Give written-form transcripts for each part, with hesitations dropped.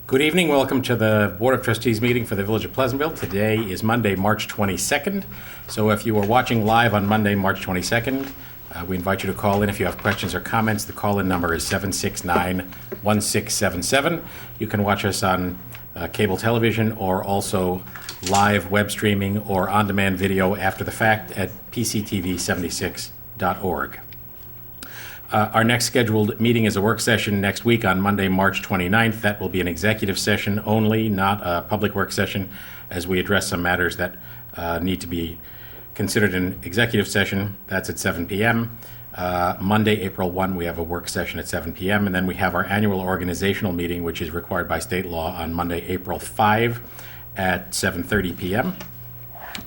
Good evening. Welcome to the Board of Trustees meeting for the Village of Pleasantville. Today is Monday, March 22nd. So if you are watching live on Monday, March 22nd, we invite you to call in if you have questions or comments. The call-in number is 769-1677. You can watch us on cable television or also live web streaming or on-demand video after the fact at pctv76.org. Our next scheduled meeting is a work session next week on Monday, March 29th. That will be an executive session only, not a public work session, as we address some matters that need to be considered in executive session. That's at 7 p.m. Monday, April 1, we have a work session at 7 p.m. And then we have our annual organizational meeting, which is required by state law, on Monday, April 5 at 7:30 p.m.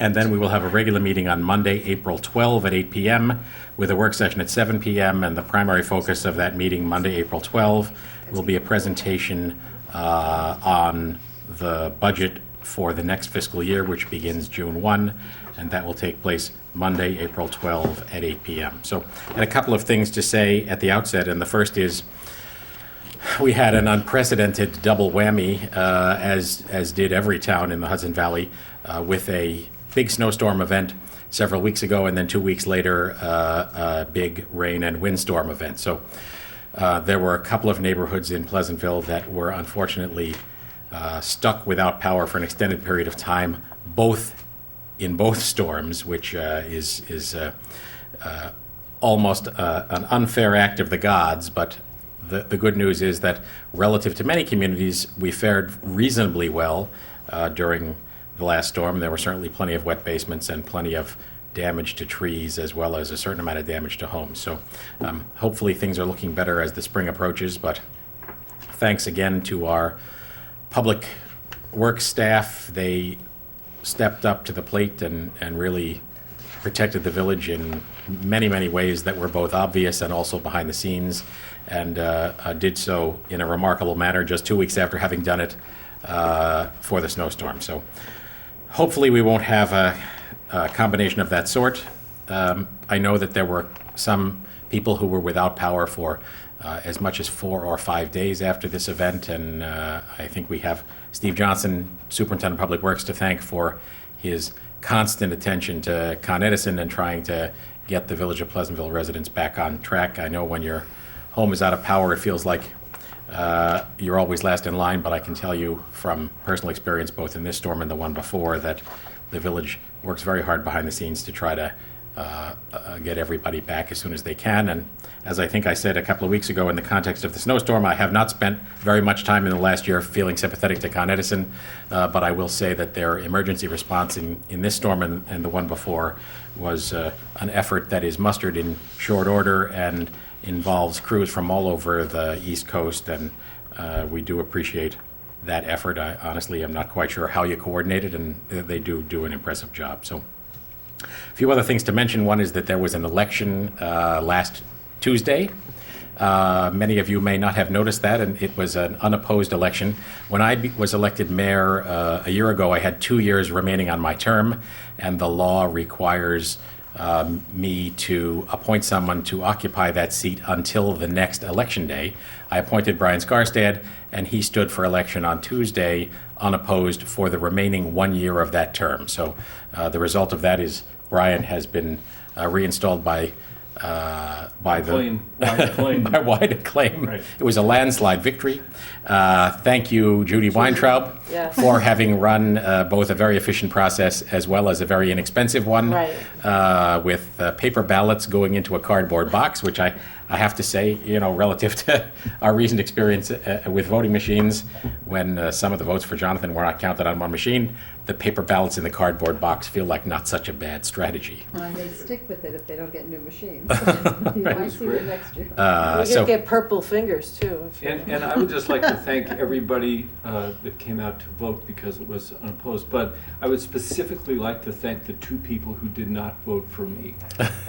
And then we will have a regular meeting on Monday, April 12 at 8 p.m. with a work session at 7 p.m. And the primary focus of that meeting, Monday, April 12, will be a presentation on the budget for the next fiscal year, which begins June 1. And that will take place Monday, April 12 at 8 p.m. So, and a couple of things to say at the outset. And the first is, we had an unprecedented double whammy, as did every town in the Hudson Valley, with a big snowstorm event several weeks ago, and then 2 weeks later, a big rain and windstorm event. So there were a couple of neighborhoods in Pleasantville that were unfortunately stuck without power for an extended period of time, in both storms, which is almost an unfair act of the gods. But the good news is that relative to many communities, we fared reasonably well during the last storm. There were certainly plenty of wet basements and plenty of damage to trees, as well as a certain amount of damage to homes. So hopefully things are looking better as the spring approaches. But thanks again to our public works staff. They stepped up to the plate and really protected the village in many, many ways that were both obvious and also behind the scenes, and did so in a remarkable manner just 2 weeks after having done it for the snowstorm. So hopefully we won't have a combination of that sort. I know that there were some people who were without power for as much as 4 or 5 days after this event, and I think we have Steve Johnson, Superintendent of Public Works, to thank for his constant attention to Con-Edison and trying to get the Village of Pleasantville residents back on track. I know when your home is out of power, it feels like you're always last in line, but I can tell you from personal experience, both in this storm and the one before, that the village works very hard behind the scenes to try to get everybody back as soon as they can. And as I think I said a couple of weeks ago in the context of the snowstorm, I have not spent very much time in the last year feeling sympathetic to Con-Edison, but I will say that their emergency response in this storm and the one before was an effort that is mustered in short order and involves crews from all over the East Coast, and we do appreciate that effort. I honestly am not quite sure how you coordinate it, and they do an impressive job. So a few other things to mention. One is that there was an election last Tuesday. Many of you may not have noticed that, and it was an unopposed election. When I was elected mayor a year ago, I had 2 years remaining on my term, and the law requires me to appoint someone to occupy that seat until the next election day. I appointed Brian Skarstad, and he stood for election on Tuesday unopposed for the remaining 1 year of that term. So the result of that is Brian has been reinstalled by wide acclaim. Right. It was a landslide victory. Thank you, Judy Weintraub, Yes. for having run both a very efficient process as well as a very inexpensive one, Right. With paper ballots going into a cardboard box, which I have to say, relative to our recent experience with voting machines, when some of the votes for Jonathan were not counted on one machine, the paper ballots in the cardboard box feel like not such a bad strategy. And they stick with it if they don't get new machines. You Right. might see it next year. You So- could get purple fingers too. And I would just like to thank everybody that came out to vote because it was unopposed. But I would specifically like to thank the 2 people who did not vote for me,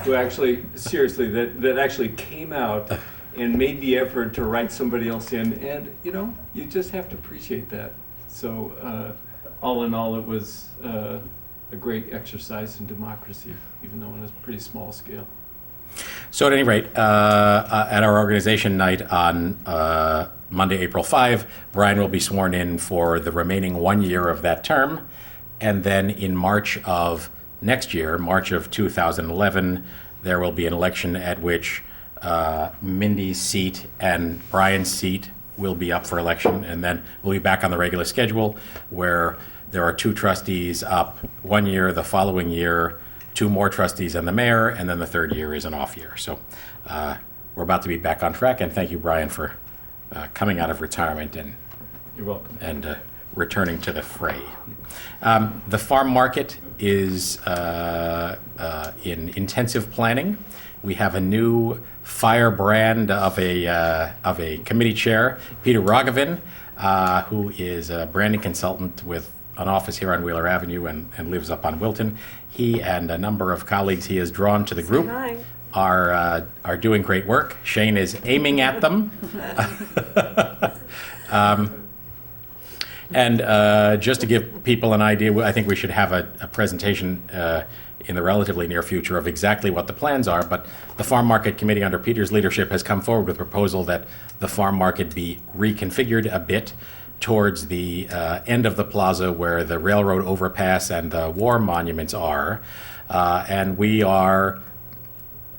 who actually, seriously, that actually came out and made the effort to write somebody else in. And, you just have to appreciate that. So all in all, it was a great exercise in democracy, even though on a pretty small scale. So at any rate, at our organization night on Monday, April 5, Brian will be sworn in for the remaining 1 year of that term. And then in March of next year, March of 2011, there will be an election at which Mindy's seat and Brian's seat will be up for election. And then we'll be back on the regular schedule where there are 2 trustees up 1 year, the following year, 2 more trustees and the mayor, and then the 3rd year is an off year. So we're about to be back on track, and thank you, Brian, for coming out of retirement and You're welcome. and returning to the fray. The farm market is in intensive planning. We have a new firebrand of a committee chair, Peter Rogovin, who is a branding consultant with an office here on Wheeler Avenue and lives up on Wilton. He and a number of colleagues he has drawn to the group Hi. are doing great work. Shane is aiming at them. And just to give people an idea, I think we should have a presentation in the relatively near future of exactly what the plans are. But the Farm Market Committee under Peter's leadership has come forward with a proposal that the farm market be reconfigured a bit towards the end of the plaza where the railroad overpass and the war monuments are. And we are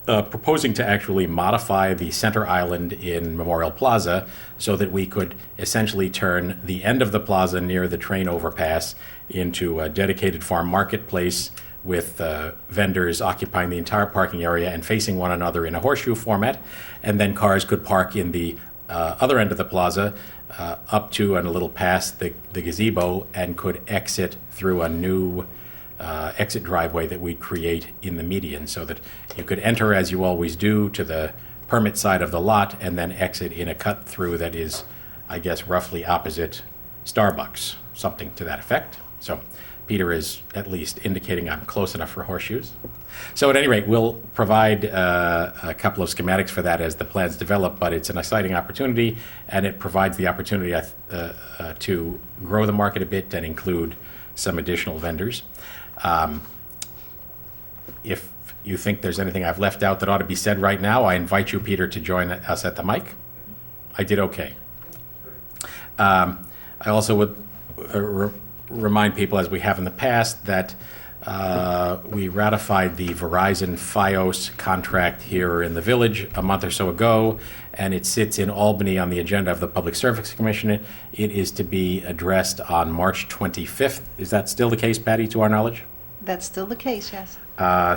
proposing to actually modify the center island in Memorial Plaza so that we could essentially turn the end of the plaza near the train overpass into a dedicated farm marketplace with vendors occupying the entire parking area and facing one another in a horseshoe format. And then cars could park in the other end of the plaza up to and a little past the gazebo and could exit through a new exit driveway that we create in the median so that you could enter as you always do to the permit side of the lot and then exit in a cut through that is, I guess, roughly opposite Starbucks, something to that effect. So Peter is at least indicating I'm close enough for horseshoes. So at any rate, we'll provide a couple of schematics for that as the plans develop, but it's an exciting opportunity and it provides the opportunity to grow the market a bit and include some additional vendors. If you think there's anything I've left out that ought to be said right now, I invite you, Peter, to join us at the mic. I did okay. I also would remind people, as we have in the past, that we ratified the Verizon Fios contract here in the village a month or so ago, and it sits in Albany on the agenda of the Public Service Commission. It is to be addressed on March 25th. Is that still the case, Patty, to our knowledge? That's still the case, yes.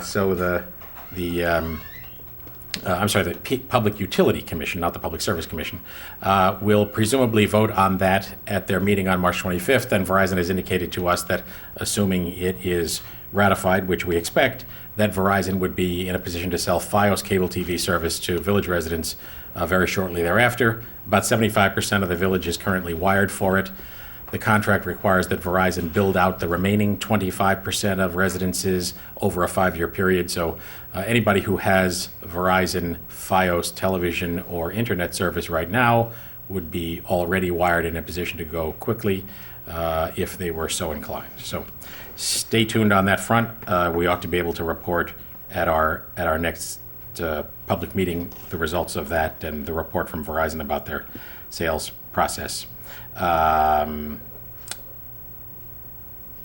So the Public Utility Commission, not the Public Service Commission, will presumably vote on that at their meeting on March 25th, and Verizon has indicated to us that, assuming it is ratified, which we expect, that Verizon would be in a position to sell Fios cable TV service to village residents very shortly thereafter. About 75% of the village is currently wired for it. The contract requires that Verizon build out the remaining 25% of residences over a 5-year period. So anybody who has Verizon Fios television or internet service right now would be already wired in a position to go quickly if they were so inclined. So stay tuned on that front. We ought to be able to report at our next public meeting the results of that and the report from Verizon about their sales process.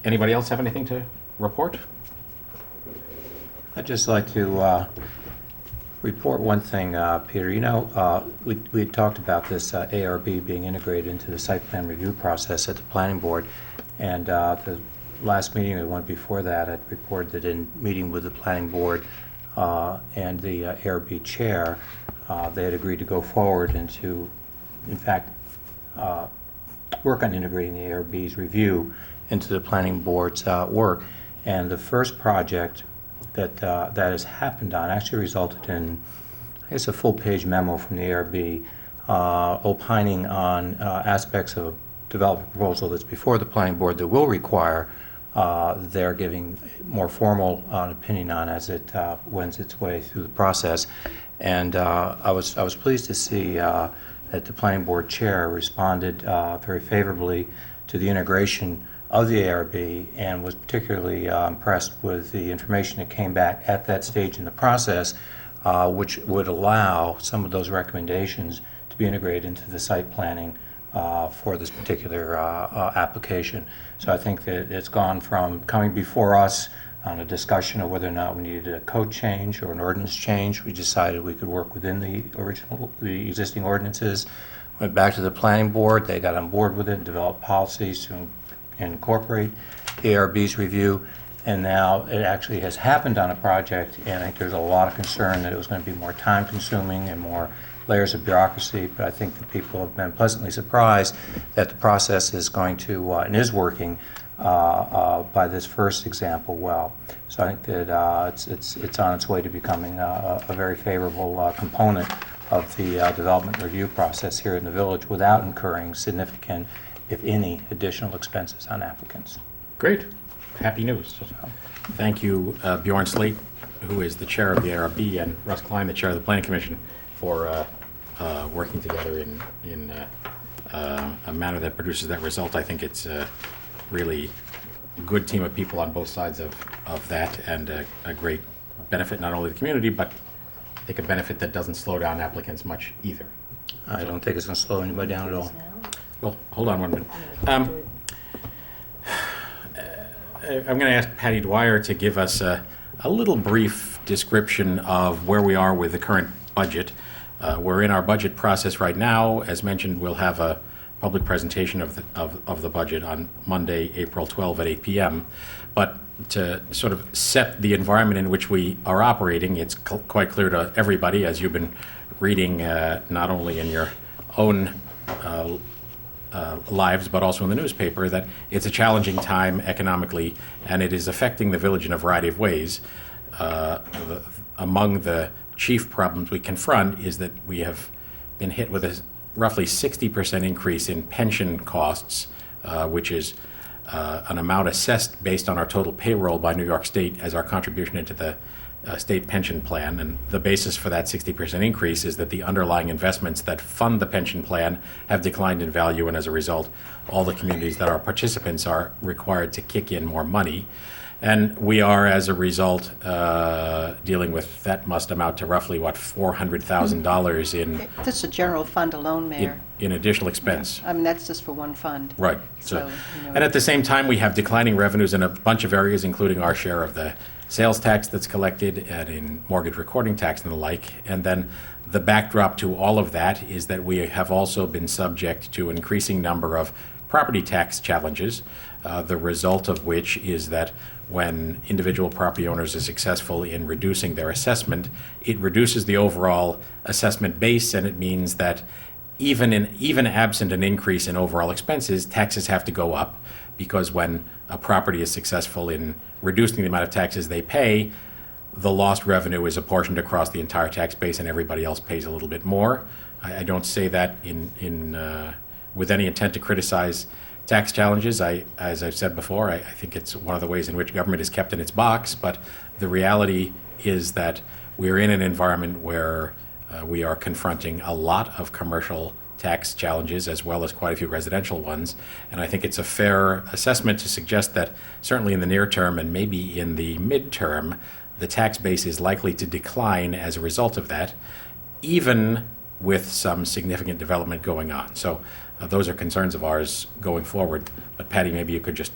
Anybody else have anything to report? I'd just like to report one thing, Peter. You know, we had talked about this ARB being integrated into the site plan review process at the planning board, and the last meeting, the one before that, I reported that in meeting with the planning board and the ARB chair, they had agreed to go forward and to, in fact, work on integrating the ARB's review into the planning board's work. And the first project that has happened on actually resulted in, I guess, a full-page memo from the ARB opining on aspects of a development proposal that's before the planning board that will require their giving more formal opinion on as it wends its way through the process. And I was pleased to see that the planning board chair responded very favorably to the integration of the ARB and was particularly impressed with the information that came back at that stage in the process, which would allow some of those recommendations to to be integrated into the site planning for this particular application. So I think that it's gone from coming before us on a discussion of whether or not we needed a code change or an ordinance change. We decided we could work within the existing ordinances. Went back to the planning board. They got on board with it, developed policies to incorporate ARB's review. And now it actually has happened on a project, and I think there's a lot of concern that it was going to be more time-consuming and more layers of bureaucracy, but I think that people have been pleasantly surprised that the process is going to, and is working by this first example well. So I think that it's on its way to becoming a very favorable component of the development review process here in the village without incurring significant, if any, additional expenses on applicants. Great. Happy news. Thank you, Bjorn Slate, who is the chair of the ARB, and Russ Klein, the chair of the Planning Commission, for working together in a manner that produces that result. I think it's a really good team of people on both sides of that, and a great benefit not only to the community, but I think a benefit that doesn't slow down applicants much either. I don't think it's going to slow anybody down at all. Well, hold on 1 minute. I'm going to ask Patty Dwyer to give us a little brief description of where we are with the current budget. We're in our budget process right now. As mentioned, we'll have a public presentation of the budget on Monday, April 12 at 8 p.m. But to sort of set the environment in which we are operating, it's quite clear to everybody, as you've been reading not only in your own lives, but also in the newspaper, that it's a challenging time economically, and it is affecting the village in a variety of ways. Among the chief problems we confront is that we have been hit with a roughly 60% increase in pension costs, which is an amount assessed based on our total payroll by New York State as our contribution into the state pension plan. And the basis for that 60% increase is that the underlying investments that fund the pension plan have declined in value, and as a result, all the communities that are participants are required to kick in more money. And we are, as a result, dealing with, that must amount to roughly, what, $400,000 in That's a general fund alone, Mayor. in additional expense. I mean, that's just for one fund. Right. So, And at the same time, we have declining revenues in a bunch of areas, including our share of the sales tax that's collected and in mortgage recording tax and the like. And then the backdrop to all of that is that we have also been subject to an increasing number of property tax challenges, the result of which is that when individual property owners are successful in reducing their assessment, it reduces the overall assessment base, and it means that even absent an increase in overall expenses, taxes have to go up, because when a property is successful in reducing the amount of taxes they pay, the lost revenue is apportioned across the entire tax base, and everybody else pays a little bit more. I don't say that with any intent to criticize tax challenges. As I've said before, I think it's one of the ways in which government is kept in its box, but the reality is that we're in an environment where we are confronting a lot of commercial tax challenges as well as quite a few residential ones, and I think it's a fair assessment to suggest that certainly in the near term and maybe in the midterm, the tax base is likely to decline as a result of that, even with some significant development going on. So those are concerns of ours going forward. But Patty, maybe you could just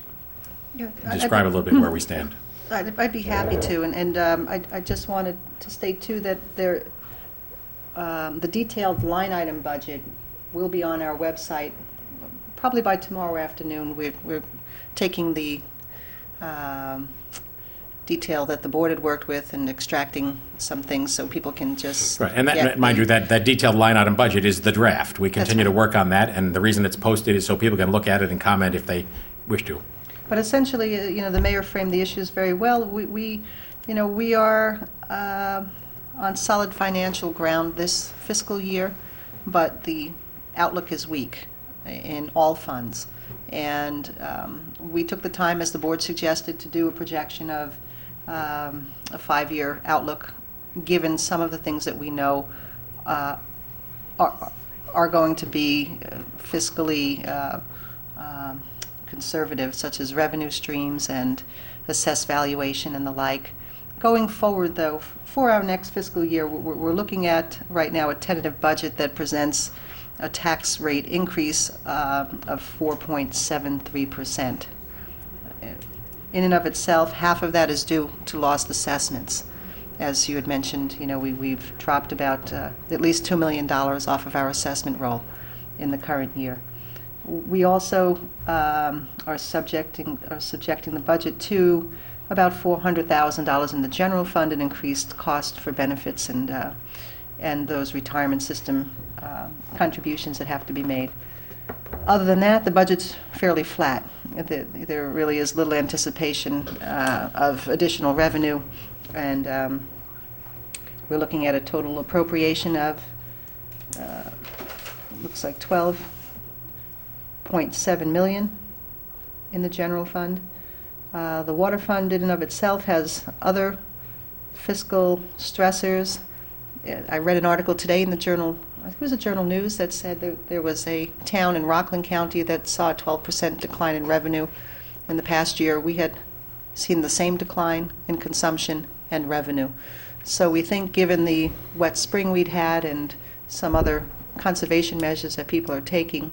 describe a little bit where we stand. I'd be happy to, and I just wanted to state too that the detailed line item budget will be on our website probably by tomorrow afternoon. We're taking the detail that the board had worked with and extracting some things so people can just Right, and that, mind you, that detailed line item budget is the draft. We continue to work on that, and the reason it's posted is so people can look at it and comment if they wish to. But essentially, the mayor framed the issues very well. We are on solid financial ground this fiscal year, but the outlook is weak in all funds. And we took the time, as the board suggested, to do a projection of a 5-year outlook, given some of the things that we know are going to be fiscally conservative, such as revenue streams and assessed valuation and the like. Going forward, though, for our next fiscal year, we're looking at, right now, a tentative budget that presents a tax rate increase of 4.73%. In and of itself, half of that is due to lost assessments. As you had mentioned, we've dropped about at least $2 million off of our assessment roll in the current year. We also are subjecting the budget to about $400,000 in the general fund, an increased cost for benefits and those retirement system contributions that have to be made. Other than that, the budget's fairly flat. There really is little anticipation of additional revenue, and we're looking at a total appropriation of looks like $12.7 million in the general fund. The water fund in and of itself has other fiscal stressors. I read an article today in the journal, I think it was a Journal News, that said that there was a town in Rockland County that saw a 12% decline in revenue in the past year. We had seen the same decline in consumption and revenue. So we think, given the wet spring we'd had and some other conservation measures that people are taking,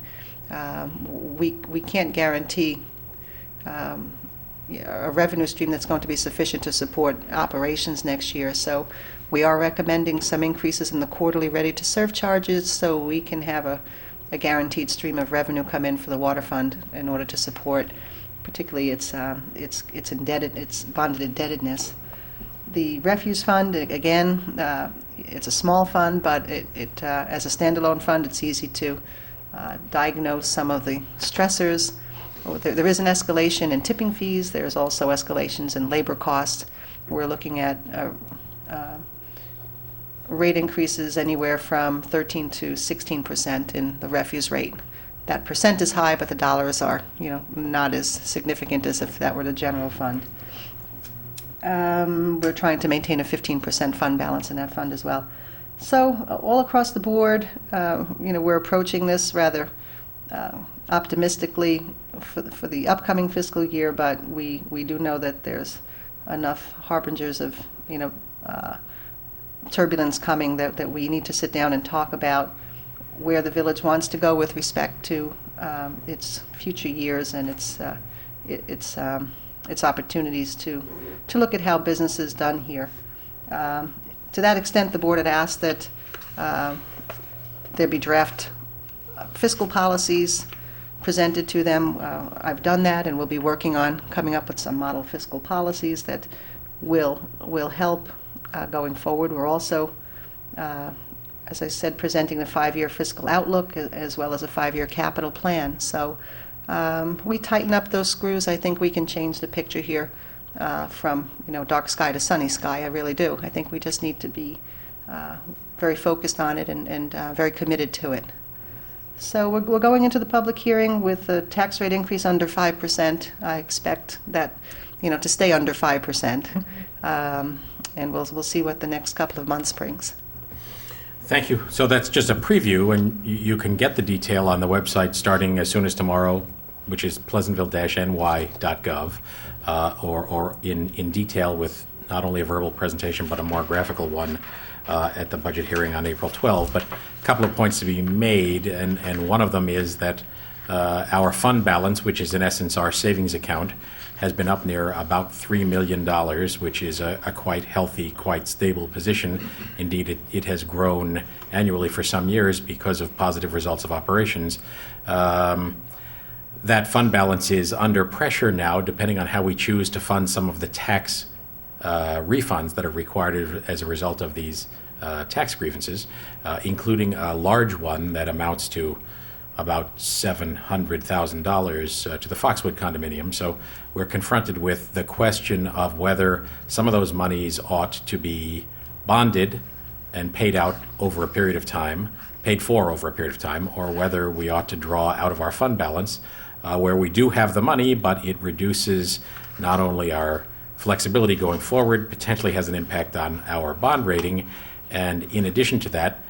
we can't guarantee a revenue stream that's going to be sufficient to support operations next year. So we are recommending some increases in the quarterly ready-to-serve charges so we can have a guaranteed stream of revenue come in for the water fund in order to support particularly its bonded indebtedness. The refuse fund, again, it's a small fund, but it as a standalone fund, it's easy to diagnose some of the stressors. There is an escalation in tipping fees. There's also escalations in labor costs. We're looking at rate increases anywhere from 13 to 16% in the refuse rate. That percent is high, but the dollars are, not as significant as if that were the general fund. We're trying to maintain a 15% fund balance in that fund as well. So all across the board, we're approaching this rather optimistically for the upcoming fiscal year, but we do know that there's enough harbingers of turbulence coming that we need to sit down and talk about where the village wants to go with respect to its future years and its opportunities to look at how business is done here. To that extent, the board had asked that there be draft fiscal policies presented to them. I've done that, and we'll be working on coming up with some model fiscal policies that will help going forward. We're also, as I said, presenting the 5-year fiscal outlook as well as a 5-year capital plan. So we tighten up those screws. I think we can change the picture here from dark sky to sunny sky. I really do. I think we just need to be very focused on it and very committed to it. So we're going into the public hearing with a tax rate increase under 5%. I expect that to stay under 5%, and we'll see what the next couple of months brings. Thank you. So that's just a preview, and you can get the detail on the website starting as soon as tomorrow, which is pleasantville-ny.gov, or in detail with not only a verbal presentation but a more graphical one at the budget hearing on April 12th. But a couple of points to be made, and one of them is that our fund balance, which is in essence our savings account, has been up near about $3 million, which is a quite healthy, quite stable position. Indeed, it has grown annually for some years because of positive results of operations. That fund balance is under pressure now, depending on how we choose to fund some of the tax refunds that are required as a result of these tax grievances, including a large one that amounts to about $700,000 to the Foxwood condominium. So we're confronted with the question of whether some of those monies ought to be bonded and paid out over a period of time, paid for over a period of time, or whether we ought to draw out of our fund balance, where we do have the money, but it reduces not only our flexibility going forward, potentially has an impact on our bond rating, and in addition to that,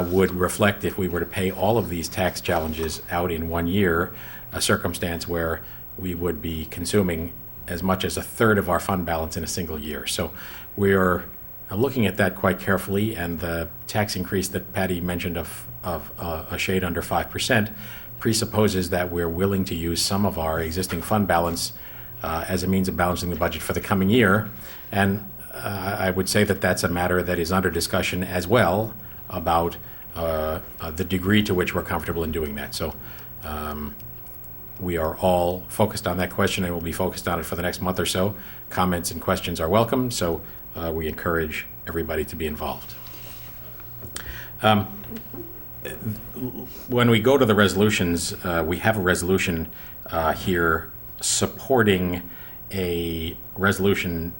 would reflect, if we were to pay all of these tax challenges out in 1 year, a circumstance where we would be consuming as much as a third of our fund balance in a single year. So we're looking at that quite carefully, and the tax increase that Patty mentioned of a shade under 5% presupposes that we're willing to use some of our existing fund balance as a means of balancing the budget for the coming year. And I would say that that's a matter that is under discussion as well about the degree to which we're comfortable in doing that. So we are all focused on that question, and we'll be focused on it for the next month or so. Comments and questions are welcome, so we encourage everybody to be involved. When we go to the resolutions, we have a resolution here supporting a resolution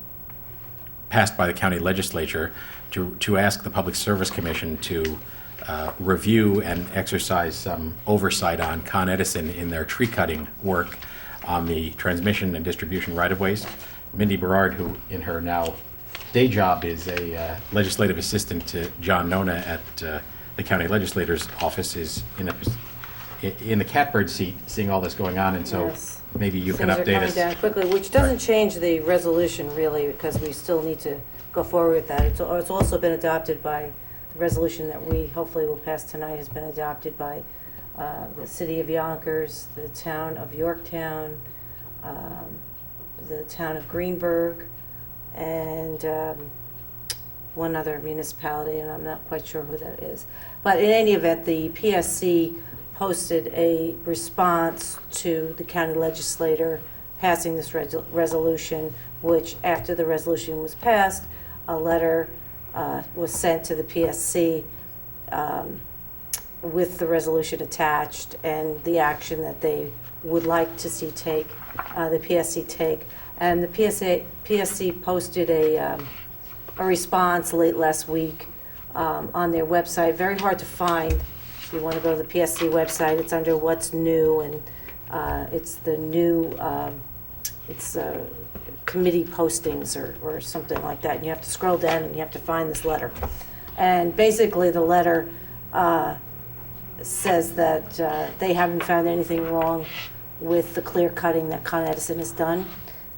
passed by the county legislature to ask the Public Service Commission to review and exercise some oversight on Con-Edison in their tree cutting work on the transmission and distribution right-of-ways. Mindy Berard, who in her now day job is a legislative assistant to John Nona at the county legislator's office, is in the catbird seat seeing all this going on, and so Yes. maybe you can Things are update coming us. down quickly, which doesn't change the resolution really, because we still need to go forward with that. It's also been adopted by, the resolution that we hopefully will pass tonight has been adopted by the city of Yonkers, the town of Yorktown, the town of Greenberg, and one other municipality, and I'm not quite sure who that is. But in any event, the PSC posted a response to the county legislator passing this resolution, which after the resolution was passed, a letter was sent to the PSC with the resolution attached and the action that they would like to see the PSC take. And the PSC posted a response late last week on their website. Very hard to find. If you want to go to the PSC website, it's under What's New, and it's the new, committee postings or something like that. And you have to scroll down and you have to find this letter. And basically the letter says that they haven't found anything wrong with the clear cutting that Con-Edison has done,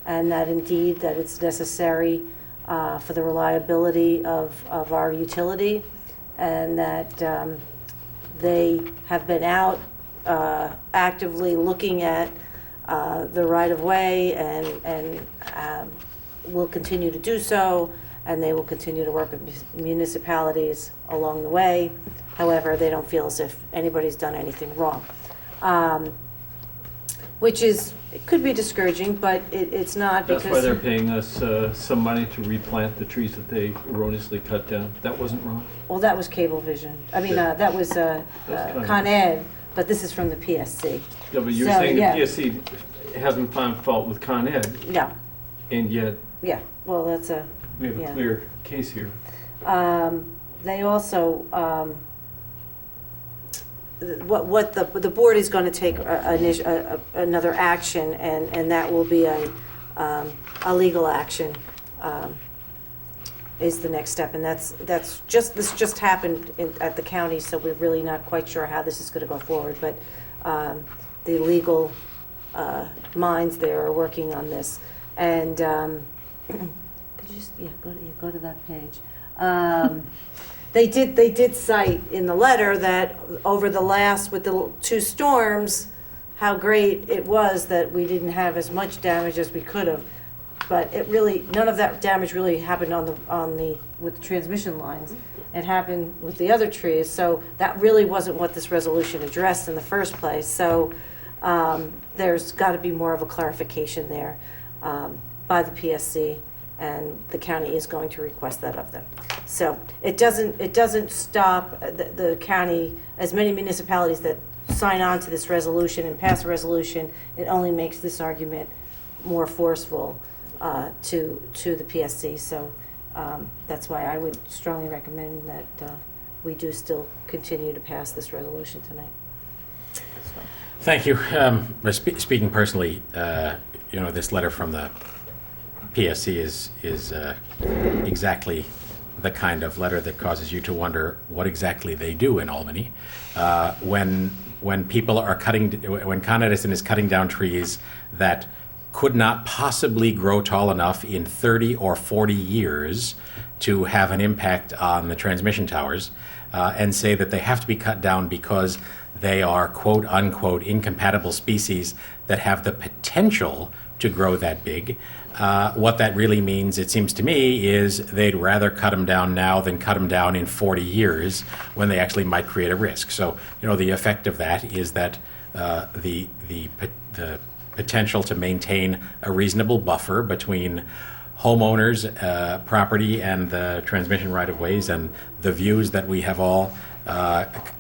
and that indeed that it's necessary for the reliability of our utility, and that they have been out actively looking at the right-of-way and will continue to do so, and they will continue to work with municipalities along the way. However, they don't feel as if anybody's done anything wrong. Which is, it could be discouraging, but it's not, because... That's why they're paying us some money to replant the trees that they erroneously cut down. That wasn't wrong? Well, that was Cablevision. I mean, Yeah. that was Con-Ed. Con-Ed, but this is from the PSC. Yeah, but you're So, saying the yeah. PSC hasn't found fault with Con-Ed, No, and yet yeah, well, that's a... we have a Yeah. clear case here. They also, what the board is going to take another action, and that will be a legal action, is the next step. And this just happened at the county, so we're really not quite sure how this is going to go forward. But the legal minds there are working on this. And could you just go to that page? They did cite in the letter that over the last, with the two storms, how great it was that we didn't have as much damage as we could have. But it really, none of that damage really happened with the transmission lines. It happened with the other trees. So that really wasn't what this resolution addressed in the first place. So there's got to be more of a clarification there by the PSC. And the county is going to request that of them. So it doesn't stop the county, as many municipalities that sign on to this resolution and pass a resolution, it only makes this argument more forceful to the PSC. So that's why I would strongly recommend that we do still continue to pass this resolution tonight. So. Thank you. Speaking personally, this letter from the PSC is exactly the kind of letter that causes you to wonder what exactly they do in Albany. When people are when Con-Edison is cutting down trees that could not possibly grow tall enough in 30 or 40 years to have an impact on the transmission towers, and say that they have to be cut down because they are quote unquote incompatible species that have the potential to grow that big. What that really means, it seems to me, is they'd rather cut them down now than cut them down in 40 years when they actually might create a risk. So, the effect of that is that the potential to maintain a reasonable buffer between homeowners' property and the transmission right-of-ways and the views that we have all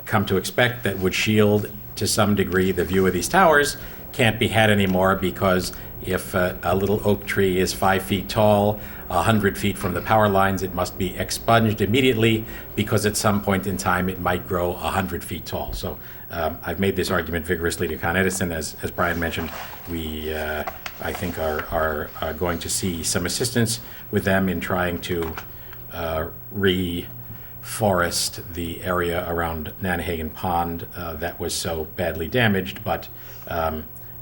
come to expect that would shield to some degree the view of these towers can't be had anymore, because if a little oak tree is 5 feet tall, 100 feet from the power lines, it must be expunged immediately, because at some point in time it might grow 100 feet tall. So I've made this argument vigorously to Con-Edison. As Brian mentioned, we, I think, are going to see some assistance with them in trying to reforest the area around Nanahagan Pond that was so badly damaged. But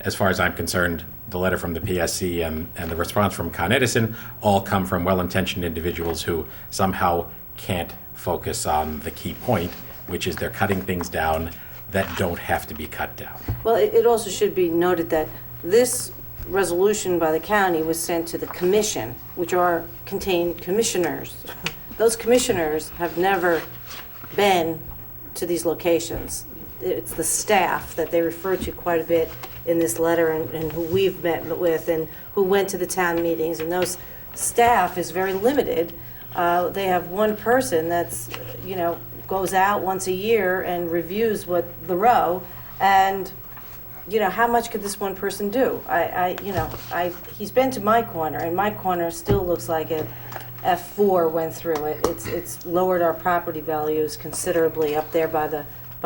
as far as I'm concerned, the letter from the PSC and the response from Con-Edison all come from well-intentioned individuals who somehow can't focus on the key point, which is they're cutting things down that don't have to be cut down. Well, it also should be noted that this resolution by the county was sent to the commission, which contain commissioners. Those commissioners have never been to these locations. It's the staff that they refer to quite a bit in this letter, and who we've met with and who went to the town meetings, and those staff is very limited. They have one person that's, goes out once a year and reviews what the row, and how much could this one person do? He's been to my corner, and my corner still looks like a F4 went through it. It's lowered our property values considerably up there by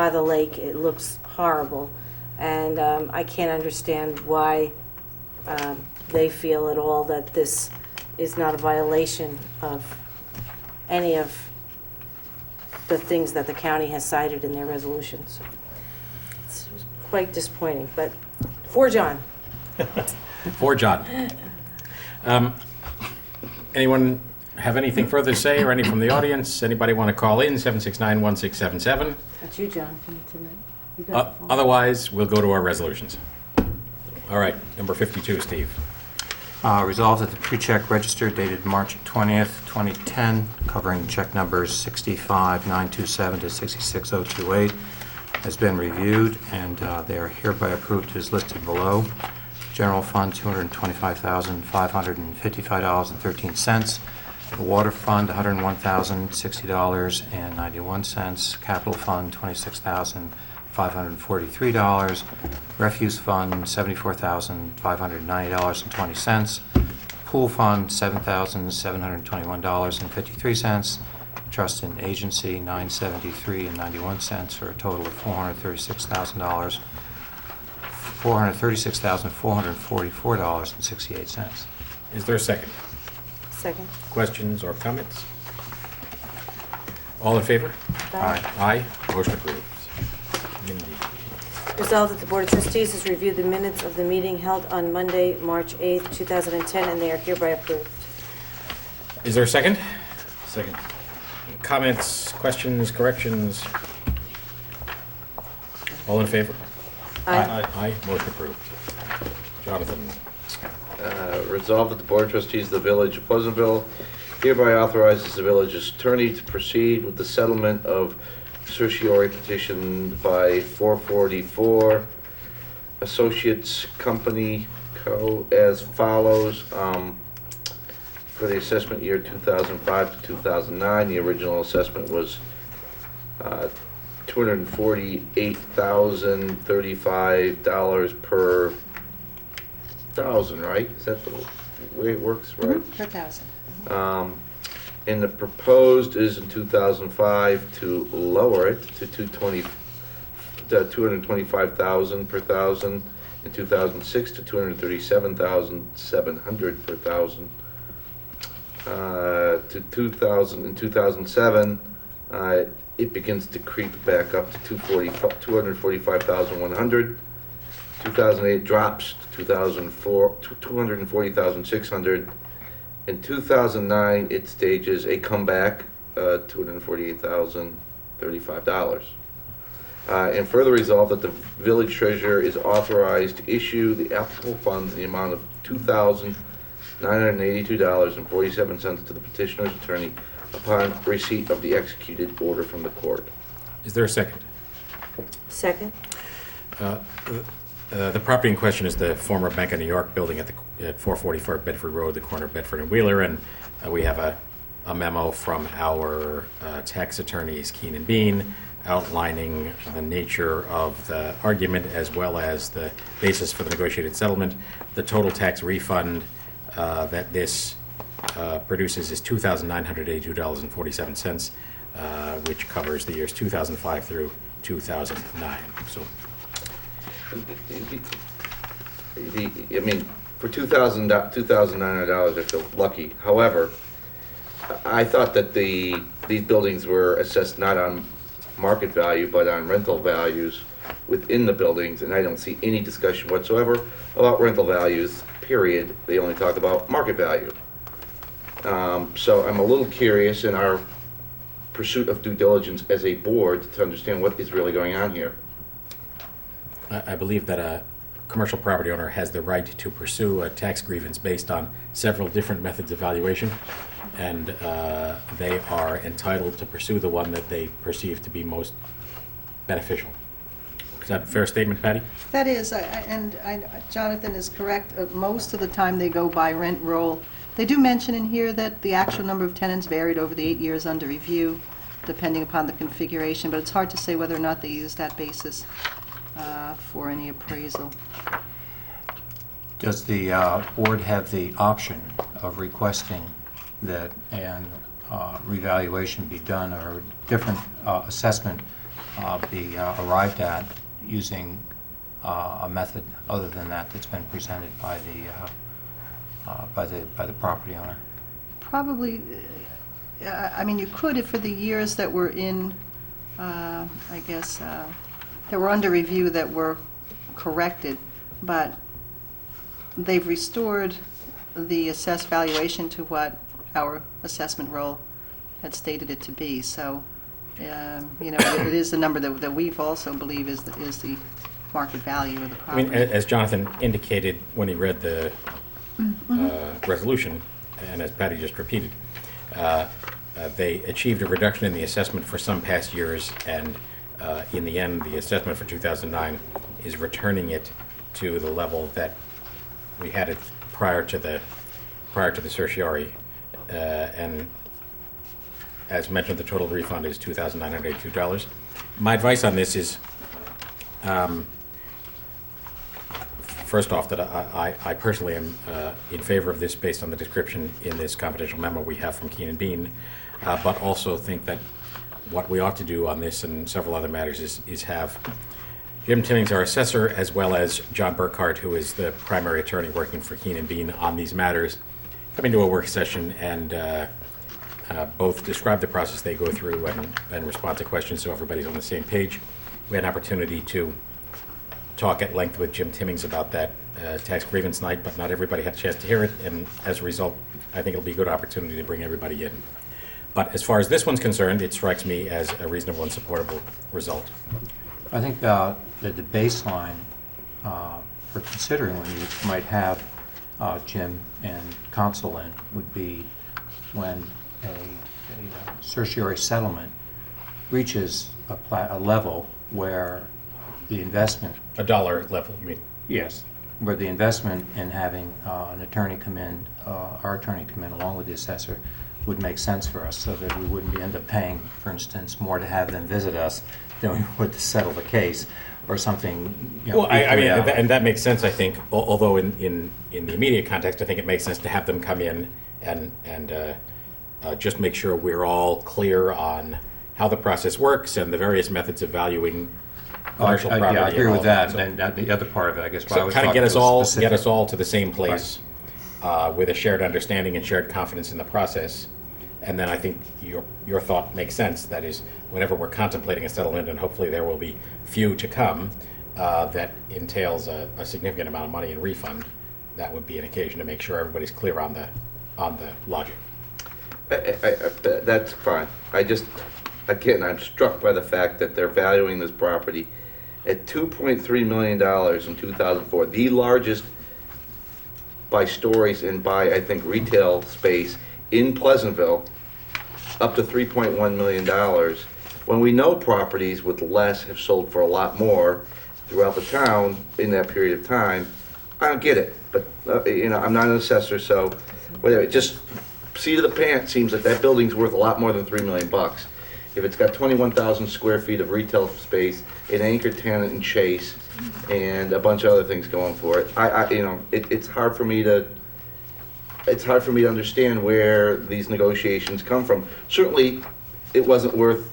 the lake. It looks horrible, and I can't understand why they feel at all that this is not a violation of any of the things that the county has cited in their resolutions. It's quite disappointing, but for John. For John. Anyone have anything further to say, or any from the audience? Anybody want to call in? 769-1677. That's you, John, tonight. You got the phone. Otherwise, we'll go to our resolutions. All right, number 52, Steve. Resolved that the pre-check register dated March 20th, 2010, covering check numbers 65927 to 66028, has been reviewed, and they are hereby approved as listed below. General Fund, $225,555.13. The Water Fund, $101,060.91. Capital Fund, $26,543. Refuse Fund, $74,590.20. Pool Fund, $7,721.53. Trust and Agency, $973.91, for a total of $436,444.68. Is there a second? Second. Questions or comments? All in favor? Aye. Aye. Motion approved. Mindy. Resolved that the Board of Trustees has reviewed the minutes of the meeting held on Monday, March 8th, 2010, and they are hereby approved. Is there a second? Second. Comments, questions, corrections? All in favor? Aye. Aye. Motion approved. Jonathan. Resolved that the Board of Trustees of the Village of Pleasantville hereby authorizes the village's attorney to proceed with the settlement of certiorari petition by 444 Associates Company Co. as follows. For the assessment year 2005 to 2009, the original assessment was $248,035 per thousand, right? Is that the way it works, right? Per thousand. And the proposed is in 2005 to lower it to 225,000 per thousand. In 2006 to 237,700 per thousand. To 2007, it begins to creep back up to 245,100. 2008 drops to 2004 to 240,600. In 2009, it stages a comeback, $248,035. And further resolved that the village treasurer is authorized to issue the applicable funds in the amount of $2,982.47 to the petitioner's attorney upon receipt of the executed order from the court. Is there a second? Second? The property in question is the former Bank of New York building at 444 Bedford Road, the corner of Bedford and Wheeler, and we have a memo from our tax attorneys, Keen and Bean, outlining the nature of the argument as well as the basis for the negotiated settlement. The total tax refund that this produces is $2,982.47, which covers the years 2005 through 2009. So, I mean, for $2,900, I feel lucky. However, I thought that these buildings were assessed not on market value, but on rental values within the buildings, and I don't see any discussion whatsoever about rental values, period. They only talk about market value. So I'm a little curious in our pursuit of due diligence as a board to understand what is really going on here. I believe that a commercial property owner has the right to pursue a tax grievance based on several different methods of valuation, and they are entitled to pursue the one that they perceive to be most beneficial. Is that a fair statement, Patty? That is, Jonathan is correct. Most of the time they go by rent roll. They do mention in here that the actual number of tenants varied over the 8 years under review, depending upon the configuration, but it's hard to say whether or not they use that basis for any appraisal. Does the board have the option of requesting that an revaluation be done or a different assessment be arrived at using a method other than that that's been presented by the property owner? Probably, I mean, you could if for the years that were in, I guess, that were under review that were corrected, but they've restored the assessed valuation to what our assessment roll had stated it to be. So, you know, it is the number that we've also believe is the market value of the I property. mean, as Jonathan indicated when he read the resolution, and as Patty just repeated, they achieved a reduction in the assessment for some past years, and in the end, the assessment for 2009 is returning it to the level that we had it prior to the certiorari, and as mentioned, the total refund is $2,982. My advice on this is, first off, that I personally am in favor of this based on the description in this confidential memo we have from Keen and Bean, but also think that what we ought to do on this and several other matters is have Jim Timmings, our assessor, as well as John Burkhart, who is the primary attorney working for Keen and Bean on these matters, come into a work session and both describe the process they go through and respond to questions so everybody's on the same page. We had an opportunity to talk at length with Jim Timmings about that tax grievance night, but not everybody had a chance to hear it, and as a result, I think it'll be a good opportunity to bring everybody in. But as far as this one's concerned, it strikes me as a reasonable and supportable result. I think that the baseline for considering when you might have Jim and counsel in would be when a certiorari settlement reaches a level where the investment... A dollar level, you mean? Yes, where the investment in having an attorney come in, our attorney come in along with the assessor, would make sense for us so that we wouldn't end up paying, for instance, more to have them visit us than we would to settle the case or something. You know, Well, I mean, equally, and that makes sense, I think, although in the immediate context, I think it makes sense to have them come in and just make sure we're all clear on how the process works and the various methods of valuing commercial property. Yeah, I agree and with all that. So- And the other part of it, I guess, what I So was kind of talking get us to was all specific. to the same place with a shared understanding and shared confidence in the process. And then I think your thought makes sense. That is, whenever we're contemplating a settlement, and hopefully there will be few to come, that entails a significant amount of money in refund, that would be an occasion to make sure everybody's clear on the logic. That's fine. Again, I'm struck by the fact that they're valuing this property at $2.3 million in 2004, the largest by stories and by, I think, retail space in Pleasantville, up to $3.1 million, when we know properties with less have sold for a lot more throughout the town in that period of time. I don't get it, but, I'm not an assessor, so whatever. Just seat of the pants seems like that building's worth a lot more than $3 million. If it's got 21,000 square feet of retail space, an anchor tenant in Chase, and a bunch of other things going for it, it's hard for me to understand where these negotiations come from. Certainly, it wasn't worth.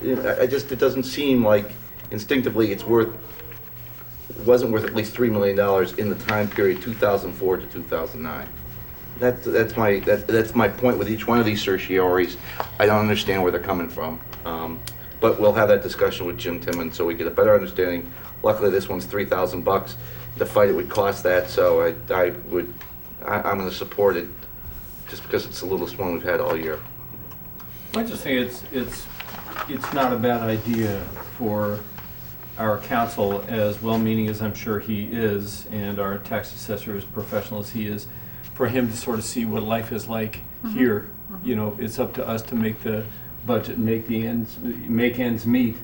It doesn't seem like instinctively it wasn't worth at least $3 million in the time period 2004 to 2009. That's my point with each one of these certioraries. I don't understand where they're coming from, but we'll have that discussion with Jim Timmons so we get a better understanding. Luckily, this one's $3,000. The fight it would cost that, so I'm going to support it just because it's the littlest one we've had all year. I just think it's not a bad idea for our council, as well-meaning as I'm sure he is, and our tax assessor as professional as he is, for him to sort of see what life is like here. It's up to us to make the budget, make ends meet.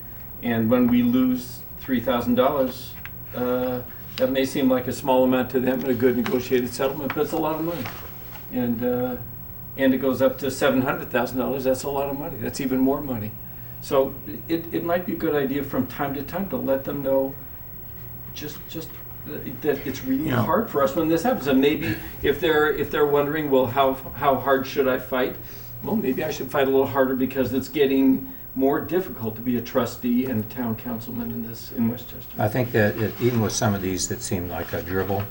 And when we lose $3,000, that may seem like a small amount to them in a good negotiated settlement, but it's a lot of money. And it goes up to $700,000. That's a lot of money. That's even more money. So it might be a good idea from time to time to let them know just that it's really hard for us when this happens. And maybe if they're wondering, well, how hard should I fight? Well, maybe I should fight a little harder because it's getting more difficult to be a trustee and a town councilman in Westchester. I think that even with some of these that seem like a dribble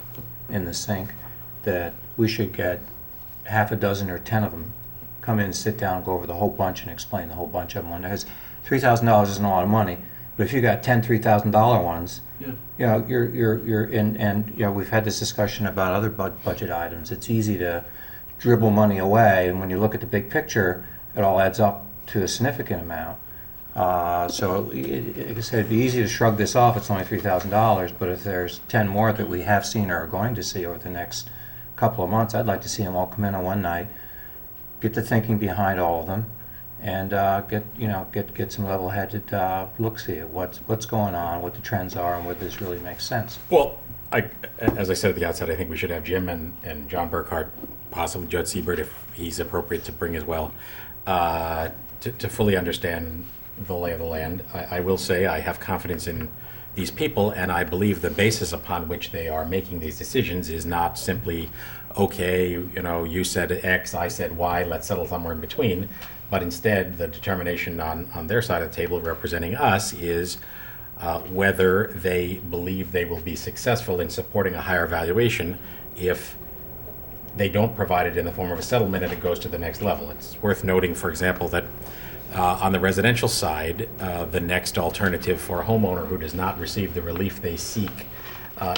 in the sink, that we should get half a dozen or 10 of them come in, sit down, go over the whole bunch and explain the whole bunch of them. Because $3,000 isn't a lot of money, but if you got 10 $3,000 ones, you're in, and we've had this discussion about other budget items. It's easy to dribble money away, and when you look at the big picture, it all adds up to a significant amount. So, like I said, it'd be easy to shrug this off. It's only $3,000, but if there's 10 more that we have seen or are going to see over the next couple of months, I'd like to see them all come in on one night, get the thinking behind all of them, and get some level-headed look-see at what's going on, what the trends are, and whether this really makes sense. Well, as I said at the outset, I think we should have Jim and John Burkhart, possibly Judge Siebert, if he's appropriate to bring as well, to fully understand the lay of the land. I will say I have confidence in these people, and I believe the basis upon which they are making these decisions is not simply, okay, you said X, I said Y, let's settle somewhere in between, but instead the determination on their side of the table representing us is whether they believe they will be successful in supporting a higher valuation if they don't provide it in the form of a settlement and it goes to the next level. It's worth noting, for example, that on the residential side, the next alternative for a homeowner who does not receive the relief they seek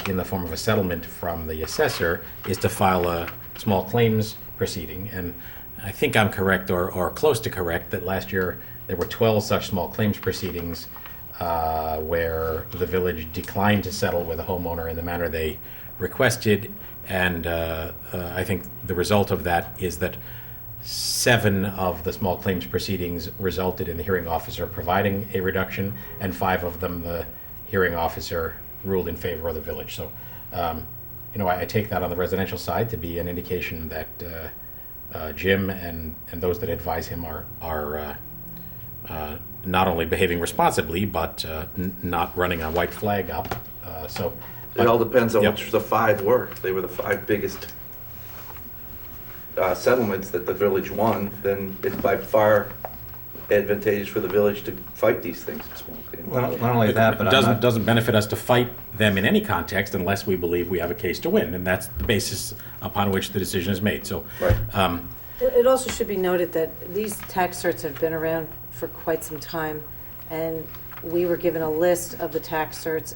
in the form of a settlement from the assessor is to file a small claims proceeding. And I think I'm correct or close to correct that last year there were 12 such small claims proceedings where the village declined to settle with a homeowner in the manner they requested. And I think the result of that is that 7 of the small claims proceedings resulted in the hearing officer providing a reduction, and 5 of them the hearing officer ruled in favor of the village. So, I take that on the residential side to be an indication that Jim and those that advise him are not only behaving responsibly, but not running a white flag up. It all depends on which the 5 were. If they were the 5 biggest settlements that the village won, then it's by far advantageous for the village to fight these things. Well, not only that, but it doesn't benefit us to fight them in any context unless we believe we have a case to win, and that's the basis upon which the decision is made. So, right. It also should be noted that these tax certs have been around for quite some time, and we were given a list of the tax certs